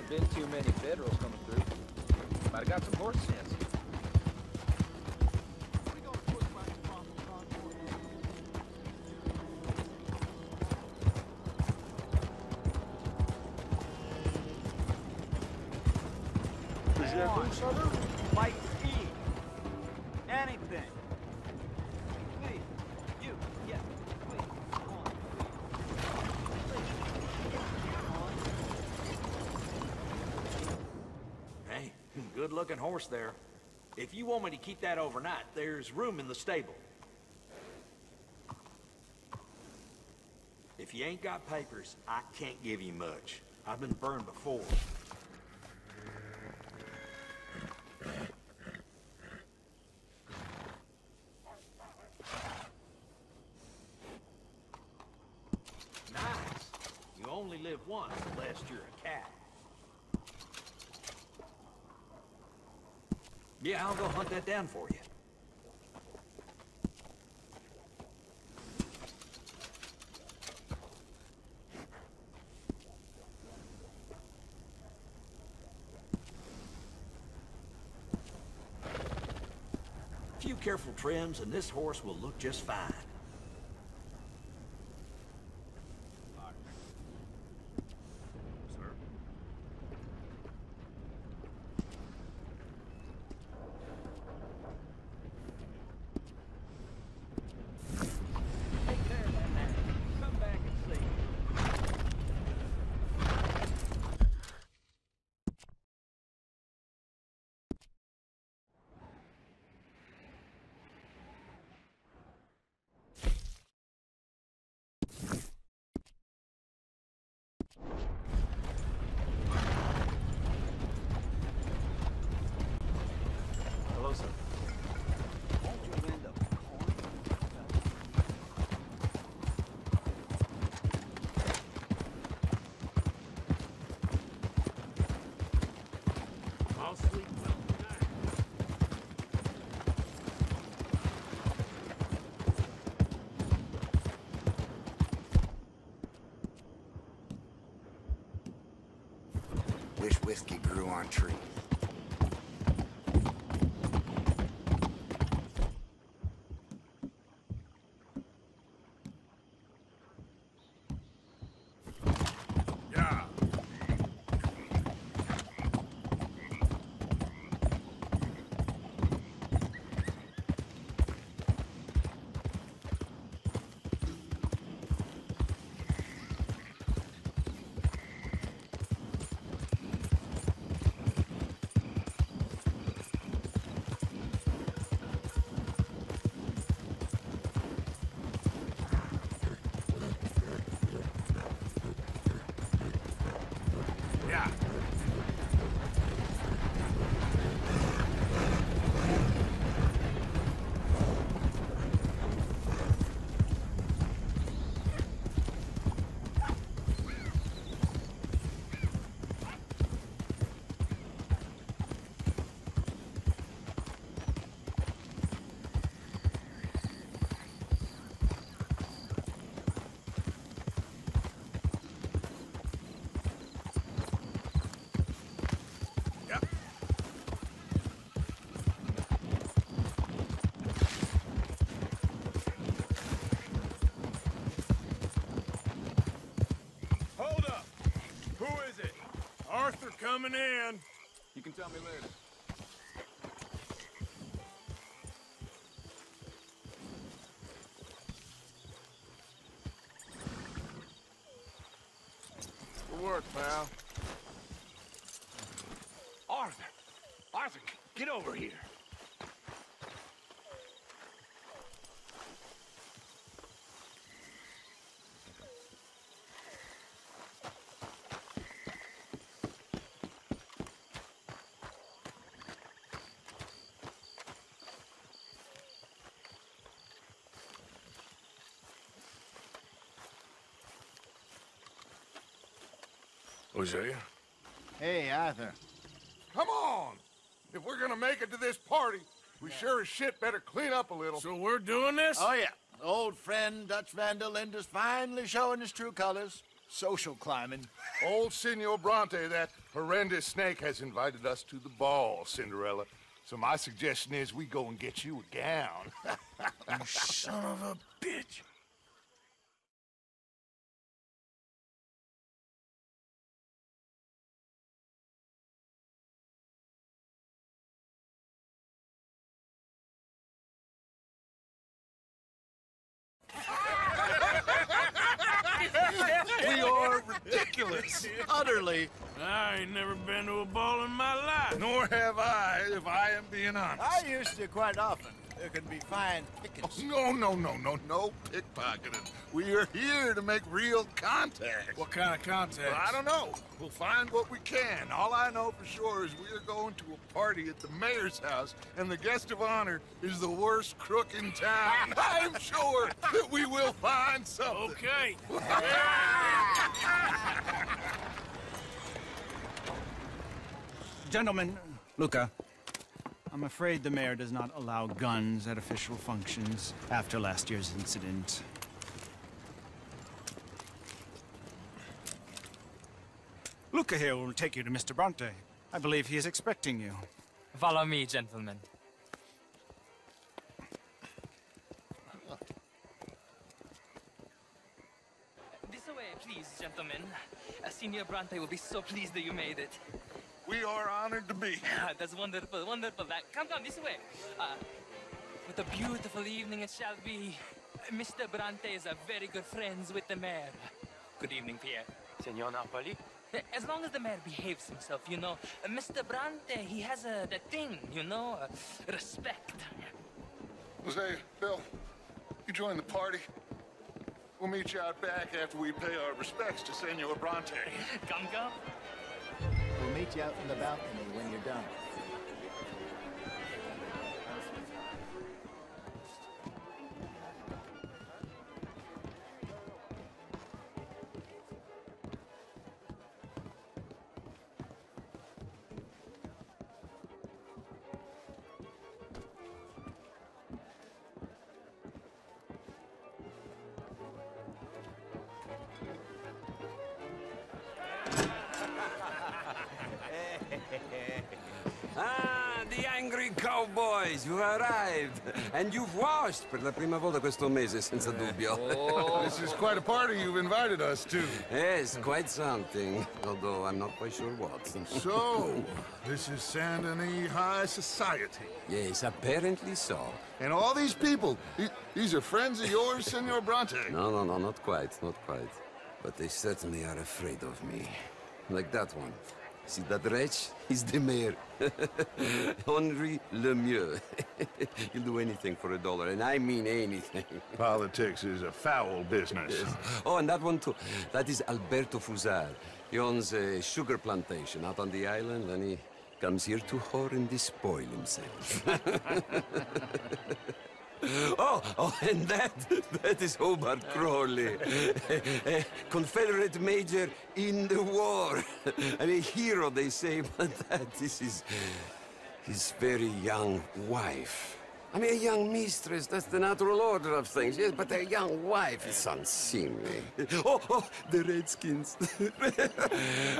Been too many Federals coming through. Might have got some horse sense. Like ski. Anything. Please. You. Yes. Please. Come on. Please. Hey, good-looking horse there. If you want me to keep that overnight, there's room in the stable. If you ain't got papers, I can't give you much. I've been burned before. Nice. You only live once unless you're a cat. Yeah, I'll go hunt that down for you. A few careful trims and this horse will look just fine. Hello, sir. Won't you end up I'll sleep well tonight. Wish whiskey grew on trees. Arthur coming in. You can tell me later. Good work, pal. Arthur! Arthur, get over here. Hosea? Hey, Arthur. Come on! If we're gonna make it to this party, we sure as shit better clean up a little. So we're doing this? Oh, yeah. Old friend Dutch Van der Linde's finally showing his true colors. Social climbing. Old Senor Bronte, that horrendous snake, has invited us to the ball, Cinderella. So my suggestion is we go and get you a gown. You son of a bitch. We are ridiculous. Utterly. I ain't never been to a ball in my life. Nor have I, if I am being honest. I used to quite often. There can be fine pickings. No pickpocketing. We are here to make real contact. What kind of contact? Well, I don't know. We'll find what we can. All I know for sure is we are going to a party at the mayor's house, and the guest of honor is the worst crook in town. I'm sure that we will find something. Okay. Gentlemen, Luca, I'm afraid the mayor does not allow guns at official functions after last year's incident. Luca here will take you to Mr. Bronte. I believe he is expecting you. Follow me, gentlemen. This way, please, gentlemen. Senior Bronte will be so pleased that you made it. We are honored to be here. That's wonderful, wonderful. Come, this way. What a beautiful evening it shall be. Mr. Bronte is very good friends with the mayor. Good evening, Pierre. Senor Napoli? As long as the mayor behaves himself, you know. Mr. Bronte, he has that thing, you know, respect. Jose, Bill, you join the party. We'll meet you out back after we pay our respects to Senor Bronte. Come. We'll meet you out in the balcony when you're done. Ah, the angry cowboys, you've arrived. And you've washed per la prima volta questo mese, senza dubbio. This is quite a party you've invited us to. Yes, quite something. Although I'm not quite sure what. So, this is Saint Denis High Society. Yes, apparently so. And all these people, these are friends of yours, Senor Bronte? No, not quite, not quite. But they certainly are afraid of me. Like that one. See that wretch? He's the mayor. Henri Lemieux. He'll do anything for $1, and I mean anything. Politics is a foul business. Yes. Oh, and that one too. That is Alberto Fusar. He owns a sugar plantation out on the island, and he comes here to whore and despoil himself. Oh, and that is Hobart Crawley, a Confederate major in the war, and a hero, they say, but that is his very young wife. I mean, a young mistress, that's the natural order of things, yes, but a young wife is unseemly. Oh, the Redskins.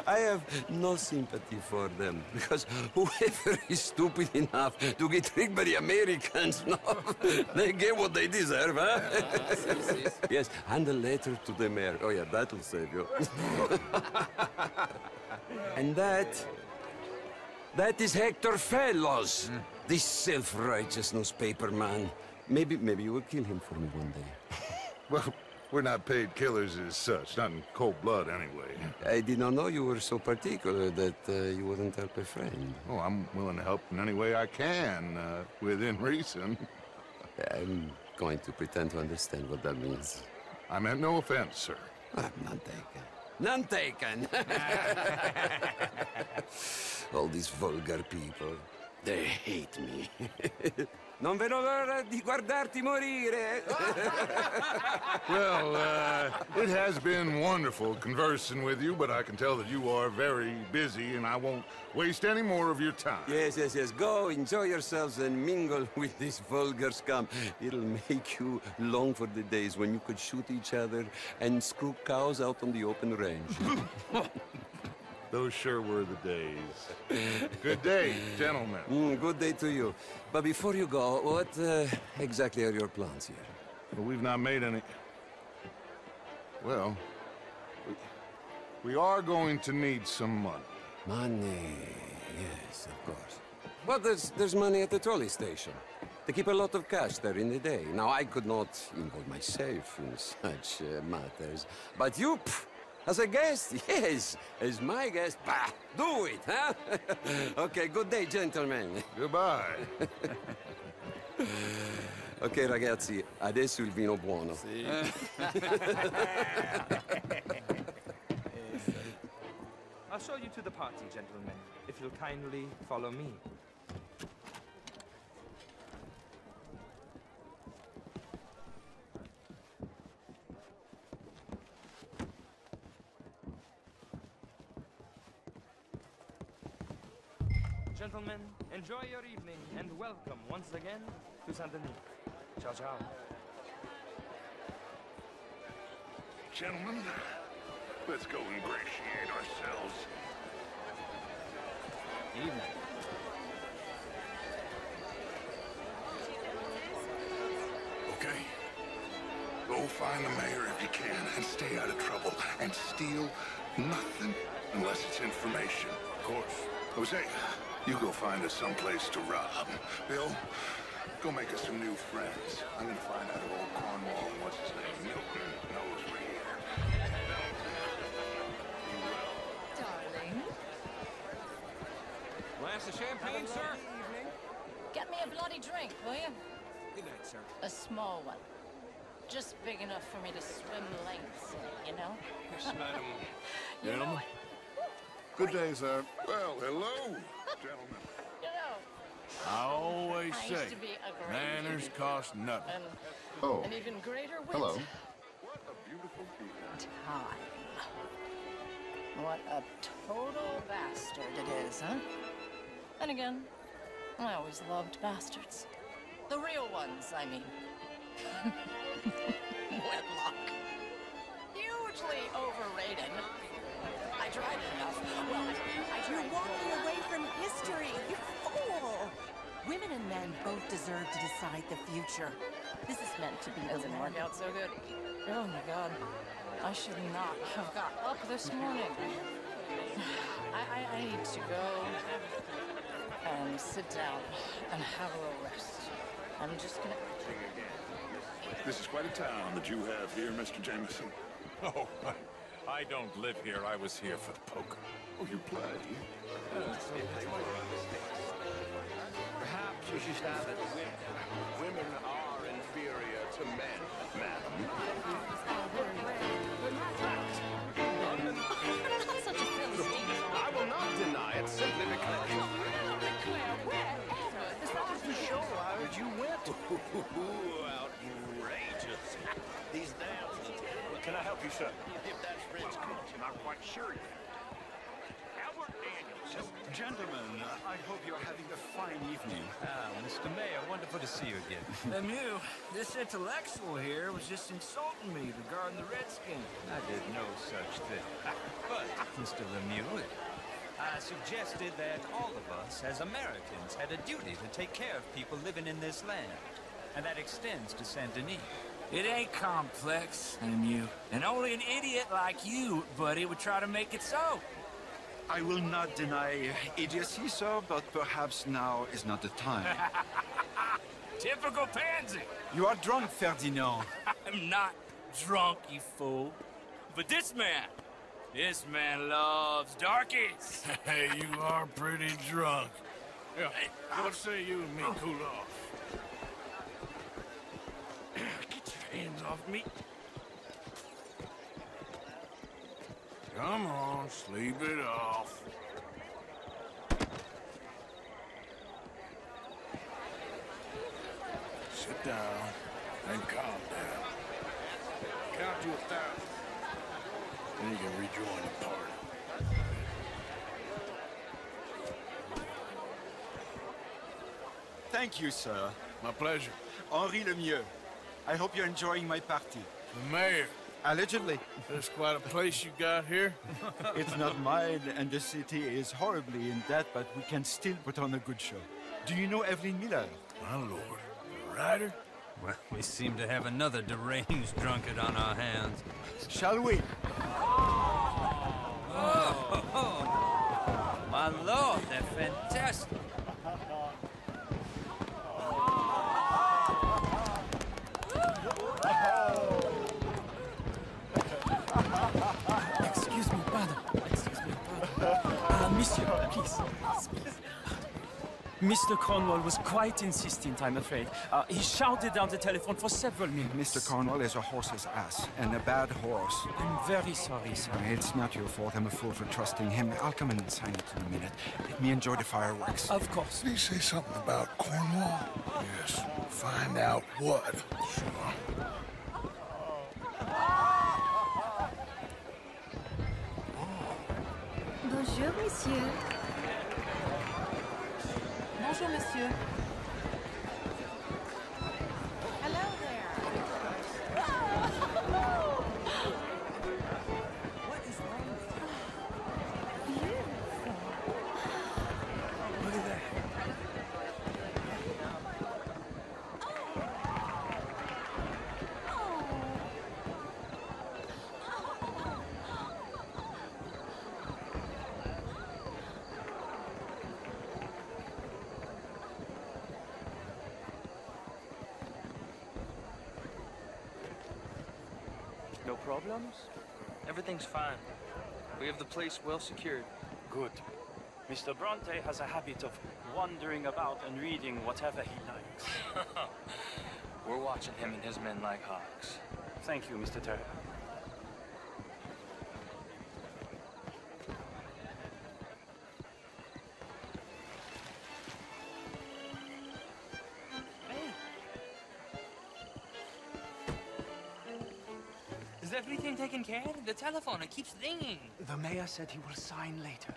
I have no sympathy for them, because whoever is stupid enough to get tricked by the Americans, no, they get what they deserve, huh? Yes, and a letter to the mayor. Oh, yeah, that'll save you. And that is Hector Fellows. This self-righteous newspaper man. Maybe you will kill him for me one day. Well, we're not paid killers as such, not in cold blood anyway. I did not know you were so particular that you wouldn't help a friend. Oh, I'm willing to help in any way I can, within reason. I'm going to pretend to understand what that means. I meant no offense, sir. None taken. None taken! All these vulgar people, they hate me. Non vedo l'ora di guardarti morire. Well, it has been wonderful conversing with you, but I can tell that you are very busy, and I won't waste any more of your time. Yes. Go, enjoy yourselves, and mingle with this vulgar scum. It'll make you long for the days when you could shoot each other and screw cows out on the open range. Those sure were the days. Good day, gentlemen. Good day to you. But before you go, what exactly are your plans here? Well, we've not made any... Well, we are going to need some money. Money, yes, of course. Well, there's money at the trolley station. They keep a lot of cash there in the day. Now, I could not involve myself in such matters. But you, as a guest, yes, as my guest, bah, do it, huh? Okay, good day, gentlemen. Goodbye. Ok, ragazzi, adesso il vino buono. I'll show you to the party, gentlemen, if you'll kindly follow me. Gentlemen, enjoy your evening and welcome once again to Saint Denis. Ciao, ciao. Gentlemen, let's go ingratiate ourselves. Evening. Okay? Go find the mayor if you can and stay out of trouble. And steal nothing unless it's information. Of course. Jose, you go find us someplace to rob. Bill, go make us some new friends. I'm gonna find out if old Cornwall and what's his name, Milton, knows we're here. Darling. Glass of champagne, sir? Get me a bloody drink, will you? Good night, sir. A small one. Just big enough for me to swim lengths in, you know? Yes, madam. You know it. Good day, sir. Well, hello, gentlemen. You know, I always I say, used to be a great manners cost nothing. and Oh, an even greater wit. hello. What a beautiful view. Time. What a total bastard it is, huh? Then again, I always loved bastards. The real ones, I mean. Wedlock. Hugely overrated. I tried it enough. Well, I tried. You're walking away from history, you fool! Women and men both deserve to decide the future. This is meant to be a Doesn't work out so good. Oh my god. I should not have got up this morning. I need to go and sit down and have a little rest. I'm just gonna... This is quite a town that you have here, Mr. Jameson. Oh, I don't live here. I was here for the poker. Oh, you play? Perhaps you should have it. Women are inferior to men, madam. Not such a Philistine. I will not deny it simply because... Wherever this Showard you went. Outrageous. These damn... Can I help you, sir? If that's French culture, I'm not quite sure yet. Albert Gentlemen, I hope you're having a fine evening. Ah, Mr. Mayor, wonderful to see you again. Lemieux, this intellectual here was just insulting me regarding the Redskins. I did no such thing. But, Mr. Lemieux, I suggested that all of us, as Americans, had a duty to take care of people living in this land. And that extends to Saint Denis. It ain't complex, Lemieux. And only an idiot like you, buddy, would try to make it so. I will not deny idiocy, sir, but perhaps now is not the time. Typical pansy. You are drunk, Ferdinand. I'm not drunk, you fool. But this man loves darkies. Hey, you are pretty drunk. Yeah, what say you and me cool off? Get your hands off me. Come on, sleep it off. Sit down and calm down. Count to 1,000. Then you can rejoin the party. Thank you, sir. My pleasure. Henri Lemieux. I hope you're enjoying my party. The mayor. Allegedly. There's quite a place you got here. It's not mine, and the city is horribly in debt, but we can still put on a good show. Do you know Evelyn Miller? My lord. The writer? Well, we seem to have another deranged drunkard on our hands. Shall we? Oh, my lord, they're fantastic. Excuse me, pardon. Excuse me, pardon. Monsieur, please. Mr. Cornwall was quite insistent, I'm afraid. He shouted down the telephone for several minutes. Mr. Cornwall is a horse's ass, and a bad horse. I'm very sorry, sir. It's not your fault. I'm a fool for trusting him. I'll come in and sign it in a minute. Let me enjoy the fireworks. Of course. Did he say something about Cornwall? Yes. Find out what. Sure. Bonjour, monsieur. Bonjour, monsieur. Hello there. What is wrong with you? Look at that. No problems? Everything's fine. We have the place well secured. Good. Mr. Bronte has a habit of wandering about and reading whatever he likes. We're watching him and his men like hawks. Thank you, Mr. Terry. Is everything taken care of? The telephone, it keeps ringing. The mayor said he will sign later.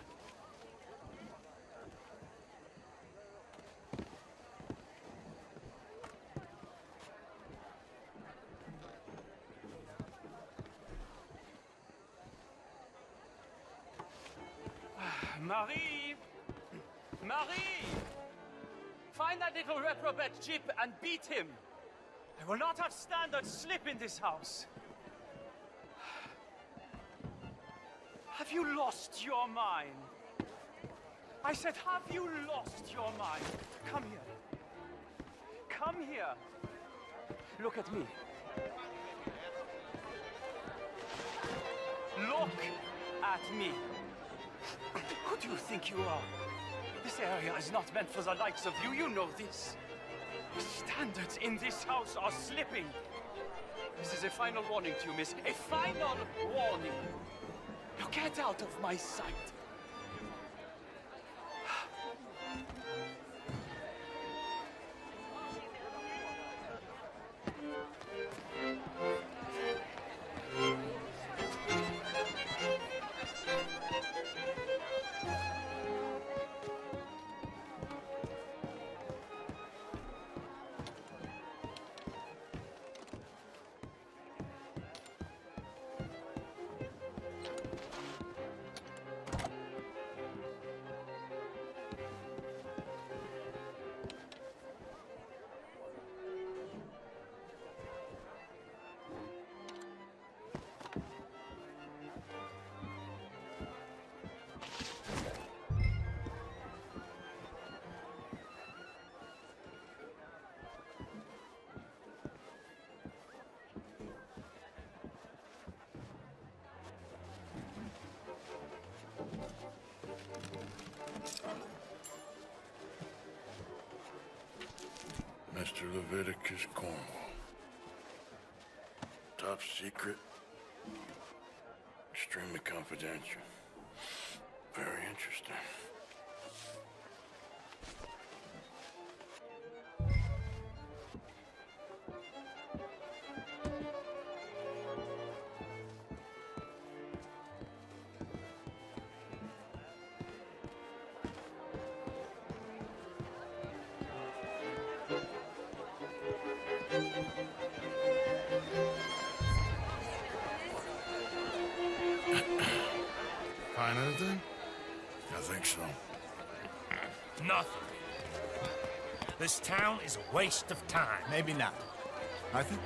Marie! Marie! Find that little reprobate Jip and beat him. I will not have standards slip in this house. Have you lost your mind? I said, have you lost your mind? Come here. Come here. Look at me. Look at me. Who do you think you are? This area is not meant for the likes of you. You know this. The standards in this house are slipping. This is a final warning to you, miss. A final warning. Now get out of my sight. Mr. Leviticus Cornwall. Top secret. Extremely confidential. Very interesting. Find anything? I think so. Nothing. This town is a waste of time. Maybe not. I think...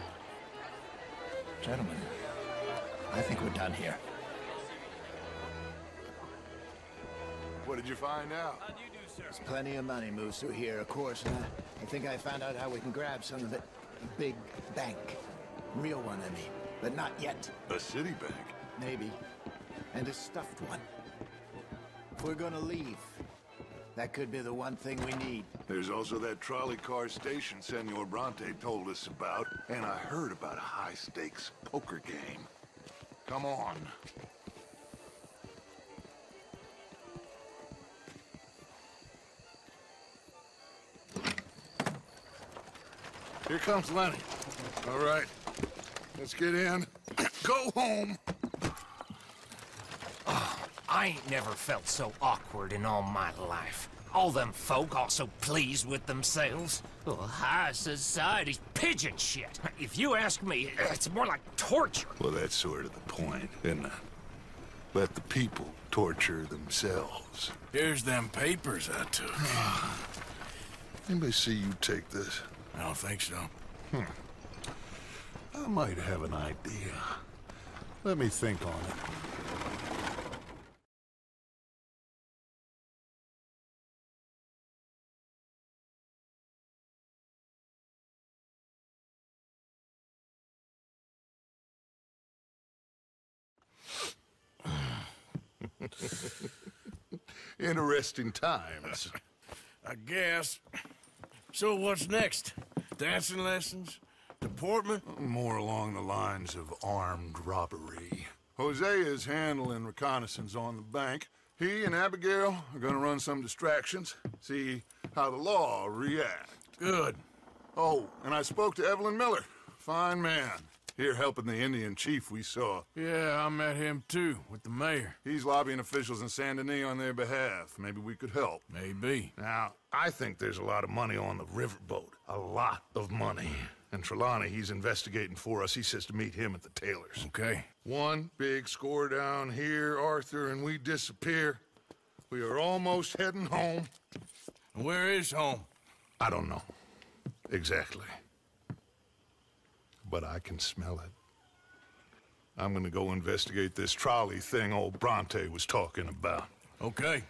Gentlemen, I think we're done here. What did you find out? There's plenty of money moves through here, of course, and I think I found out how we can grab some of it. A big bank. Real one, I mean. But not yet. A city bank? Maybe. And a stuffed one. If we're gonna leave, that could be the one thing we need. There's also that trolley car station Senor Bronte told us about, and I heard about a high-stakes poker game. Come on. Here comes Lenny. All right, let's get in. Go home. I ain't never felt so awkward in all my life. All them folk all so pleased with themselves. Oh, high society's pigeon shit. If you ask me, it's more like torture. Well, that's sort of the point, isn't it? Let the people torture themselves. Here's them papers I took. Anybody see you take this? I don't think so. I might have an idea. Let me think on it. Interesting times. I guess. So what's next? Dancing lessons? Deportment? More along the lines of armed robbery. Hosea is handling reconnaissance on the bank. He and Abigail are gonna run some distractions, see how the law reacts. Good. Oh, and I spoke to Evelyn Miller. Fine man. Here helping the Indian chief we saw. Yeah, I met him too, with the mayor. He's lobbying officials in Saint Denis on their behalf. Maybe we could help. Maybe. Now, I think there's a lot of money on the riverboat. A lot of money. And Trelawney, he's investigating for us. He says to meet him at the Taylor's. Okay. One big score down here, Arthur, and we disappear. We are almost heading home. Where is home? I don't know. Exactly. But I can smell it. I'm gonna go investigate this trolley thing old Bronte was talking about. Okay.